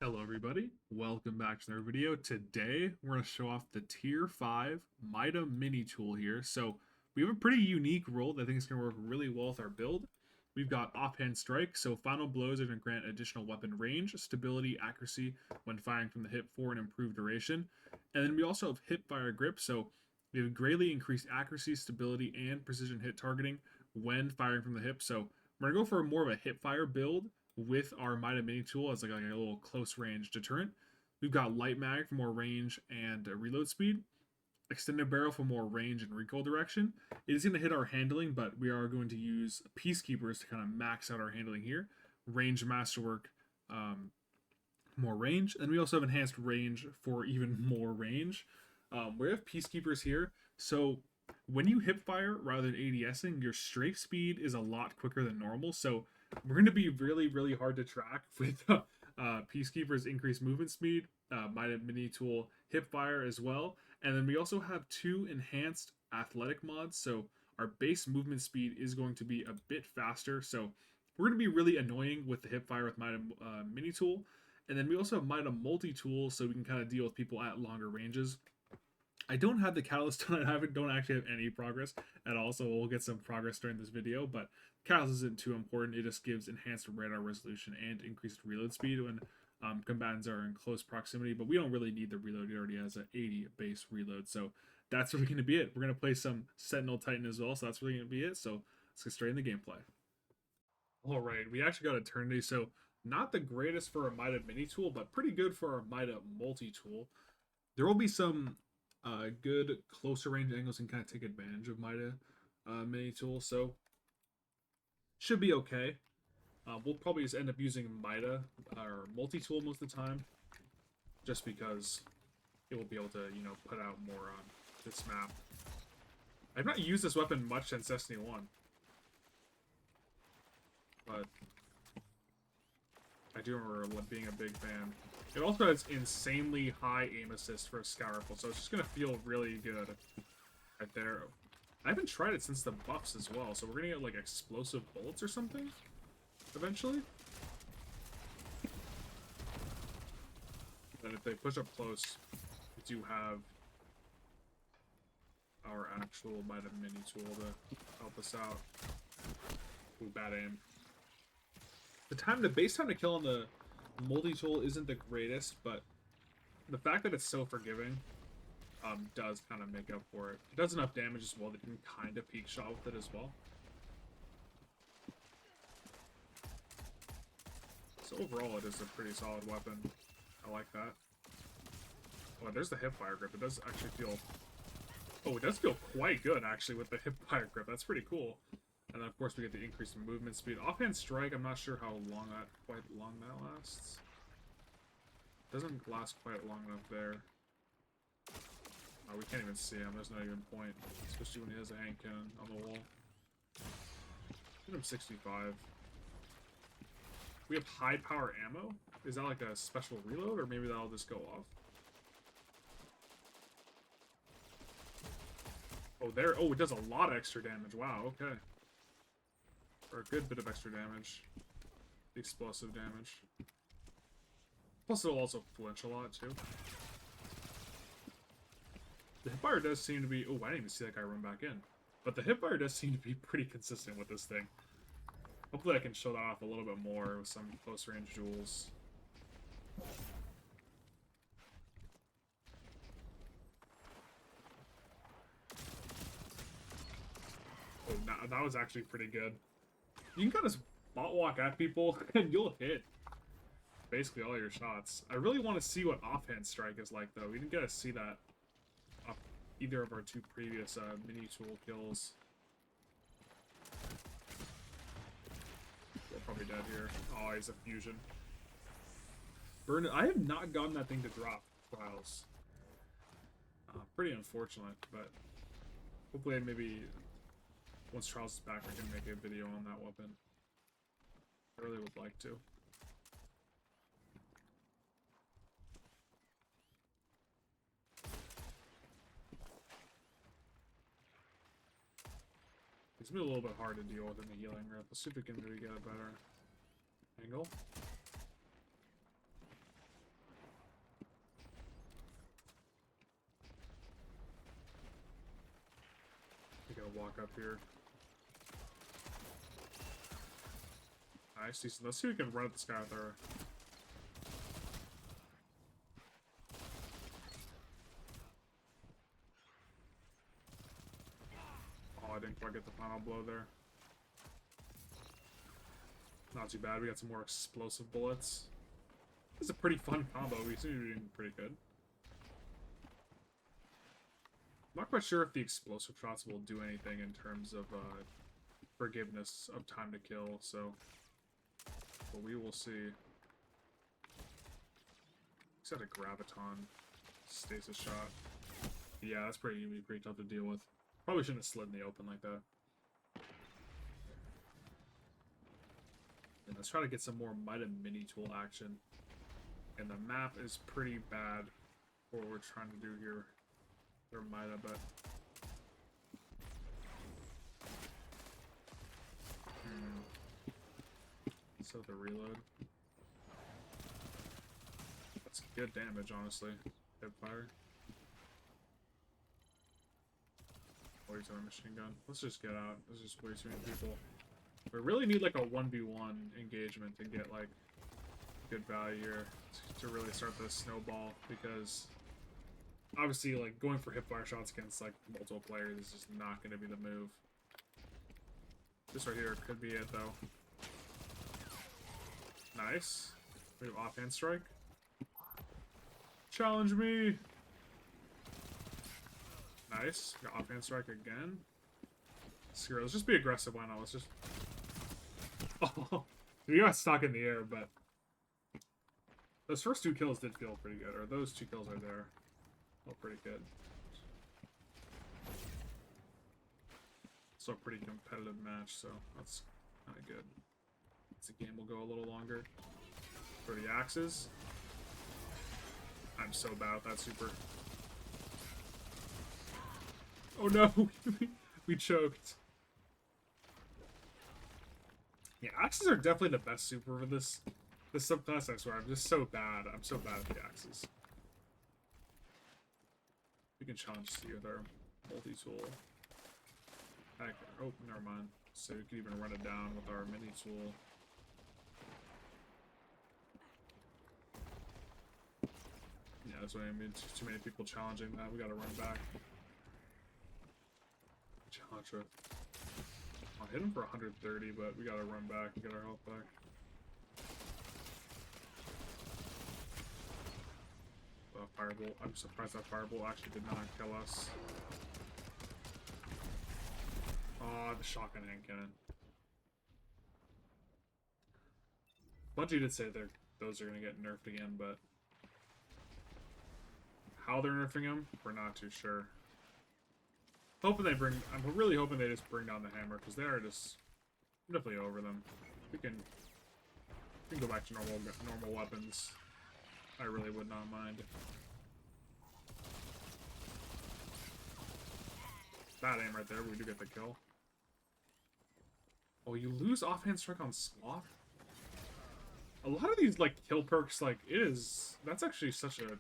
Hello everybody, welcome back to another video. Today we're going to show off the tier 5 Mida mini tool here. So we have a pretty unique role that I think is going to work really well with our build. We've got offhand strike, so final blows are going to grant additional weapon range, stability, accuracy when firing from the hip for an improved duration. And then we also have hip fire grip, so we have greatly increased accuracy, stability, and precision hit targeting when firing from the hip. So we're going to go for more of a hip fire build with our Mida mini tool as like a little close range deterrent. We've got light mag for more range and reload speed, extended barrel for more range and recoil direction. It is going to hit our handling, but we are going to use peacekeepers to kind of max out our handling here. Range masterwork, more range, and we also have enhanced range for even more range. We have peacekeepers here, so when you hip fire rather than ADSing, your strafe speed is a lot quicker than normal. So we're going to be really hard to track with Peacekeeper's increased movement speed, Mida mini tool hip fire as well. And then we also have two enhanced athletic mods. So our base movement speed is going to be a bit faster. So we're going to be really annoying with the hip fire with Mida mini tool. And then we also have Mida multi tool, so we can kind of deal with people at longer ranges. I don't have the catalyst done. Don't actually have any progress at all, so we'll get some progress during this video. But catalyst isn't too important. It just gives enhanced radar resolution and increased reload speed when combatants are in close proximity. But we don't really need the reload. It already has an 80 base reload, so that's really going to be it. We're going to play some Sentinel Titan as well, so that's really going to be it. So let's get straight in the gameplay. All right, we actually got Eternity, so not the greatest for a Mida mini tool, but pretty good for our Mida multi tool. There will be some good closer range angles and kind of take advantage of Mida mini tool, so should be okay. We'll probably just end up using Mida or multi tool most of the time, just because it will be able to put out more on this map. I've not used this weapon much since Destiny 1, but I do remember being a big fan. It also has insanely high aim assist for a scout rifle, so it's just gonna feel really good right there. I haven't tried it since the buffs as well, so we're gonna get like explosive bullets or something eventually. And if they push up close, we do have our actual Mida mini tool to help us out. Ooh, bad aim. The base time to kill on the multi-tool isn't the greatest, but the fact that it's so forgiving does kind of make up for it. It does enough damage as well that you can kind of peek shot with it as well. So overall, it is a pretty solid weapon. I like that. Oh, there's the hip fire grip. It does actually feel... Oh, it does feel quite good, actually, with the hip fire grip. That's pretty cool. And then, of course, we get the increase in movement speed. Offhand strike, I'm not sure how long quite long that lasts. Doesn't last quite long enough there. Oh, we can't even see him. There's not even point. Especially when he has a hand cannon on the wall. Hit him 65. We have high power ammo? Is that like a special reload? Or maybe that'll just go off? Oh, there. Oh, it does a lot of extra damage. Wow, okay. For a good bit of extra damage. Explosive damage. Plus, it'll also flinch a lot, too. The hipfire does seem to be... Oh, I didn't even see that guy run back in. But the hipfire does seem to be pretty consistent with this thing. Hopefully I can show that off a little bit more with some close-range duels. Oh, that was actually pretty good. You can kind of spot walk at people, and you'll hit basically all your shots. I really want to see what offhand strike is like, though. We didn't get to see that off either of our two previous mini tool kills. We're probably dead here. Oh, he's a fusion. Burn it. I have not gotten that thing to drop trials. Pretty unfortunate, but hopefully maybe once Trials is back, I can make a video on that weapon. I really would like to. It's gonna be a little bit hard to deal with in the healing rip. Let's see if we can maybe get a better angle. Gonna walk up here. Nice, decent. Let's see if we can run at this guy with our... Oh, I didn't quite get the final blow there. Not too bad. We got some more explosive bullets. This is a pretty fun combo. We seem to be doing pretty good. I'm not quite sure if the explosive shots will do anything in terms of forgiveness of time to kill, so... But we will see. He's got a graviton stasis shot. Yeah, that's pretty tough to deal with. Probably shouldn't have slid in the open like that. And let's try to get some more Mida mini tool action. And the map is pretty bad for what we're trying to do here. Or Mida, but... So the reload. That's good damage, honestly. Hip fire. Oh, he's on a machine gun. Let's just get out. There's just way too many people. We really need like a 1v1 engagement to get like good value here to really start the snowball, because obviously like going for hip fire shots against like multiple players is just not going to be the move. This right here could be it though. Nice. We have offhand strike. Challenge me! Nice. Got offhand strike again. Screw it. Let's just be aggressive. Why not? Let's just... Oh, we got stuck in the air, but... Those first two kills did feel pretty good. Or those two kills right there. Felt pretty good. So a pretty competitive match, so that's kind of good. The game will go a little longer. For the axes. I'm so bad at that super. Oh no! We choked. Yeah, axes are definitely the best super for this subclass, I swear. I'm just so bad. I'm so bad at the axes. We can challenge C with our multi-tool. Heck, oh, never mind. So we can even run it down with our mini-tool. Yeah, that's what I mean. Too many people challenging that. We gotta run back. Challenge it. I'll hit him for 130, but we gotta run back and get our health back. Firebolt. I'm surprised that Firebolt actually did not kill us. Oh, the shotgun hand cannon. Bungie did say those are gonna get nerfed again, but how they're nerfing them, we're not too sure. Hoping they bring. I'm really hoping they just bring down the hammer, because they are just definitely over them. We can go back to normal weapons. I really would not mind. Bad aim right there. We do get the kill. Oh, you lose offhand strike on Sloth? A lot of these like kill perks, like that's actually such a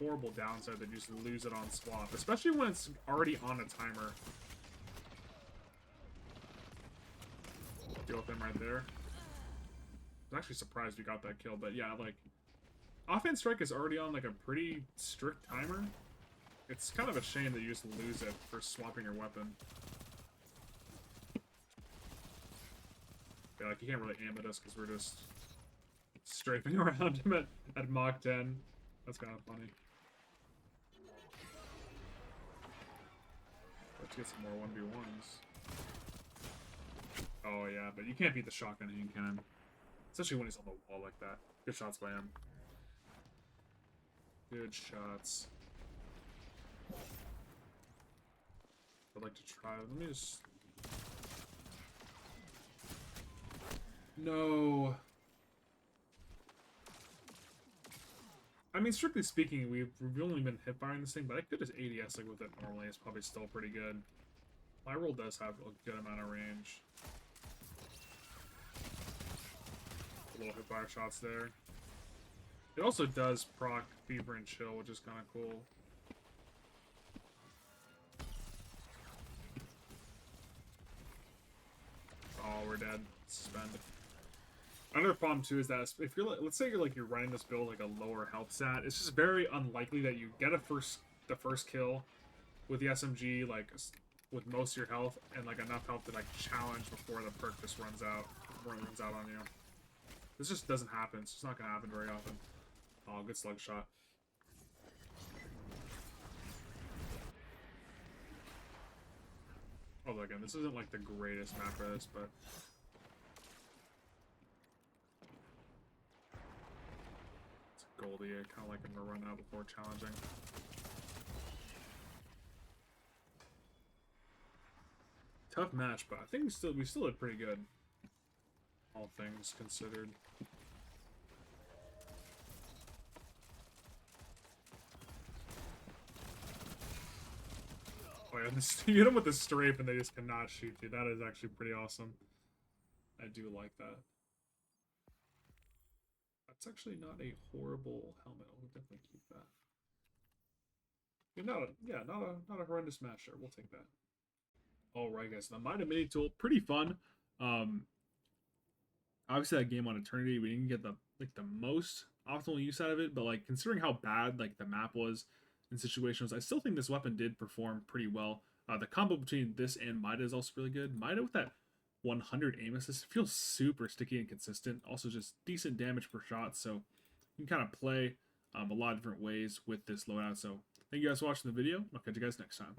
horrible downside that you just lose it on Sloth, especially when it's already on a timer. Deal with him right there. I was actually surprised we got that kill, but yeah, like offhand strike is already on like a pretty strict timer. It's kind of a shame that you just lose it for swapping your weapon. Yeah, like you can't really aim at us because we're just strafing around him at Mach 10. That's kind of funny. Let's get some more 1v1s. Oh yeah, but you can't beat the shotgun hand cannon. Especially when he's on the wall like that. Good shots by him. Good shots. I'd like to try. Let me just... No. I mean, strictly speaking, we've only been hip firing this thing, but I could just ADS like with it normally. It's probably still pretty good. My roll does have a good amount of range. A little hip fire shots there. It also does proc Fever and Chill, which is kind of cool. Oh, we're dead. Suspend. Another problem too is that if you're let's say you're running this build like a lower health stat, it's just very unlikely that you get the first kill with the SMG with most of your health and like enough health to like challenge before the perk just runs out on you. This just doesn't happen. It's just not gonna happen very often. Oh, good slug shot. Although again, this isn't like the greatest map for this, but it's a Goldie. I kind of like him to run out before challenging. Tough match, but I think we still did pretty good, all things considered. Oh yeah, you hit them with the strafe and they just cannot shoot you. That is actually pretty awesome. I do like that. That's actually not a horrible helmet. We'll definitely keep that. Not a horrendous match there. We'll take that. Alright guys, so the Mida Mini tool, pretty fun. Obviously that game on Eternity, we didn't get the most optimal use out of it, but like considering how bad like the map was in situations, I still think this weapon did perform pretty well. The combo between this and Mida is also really good. Mida with that 100 aim assist feels super sticky and consistent. Also just decent damage per shot, so you can kind of play a lot of different ways with this loadout. So thank you guys for watching the video. I'll catch you guys next time.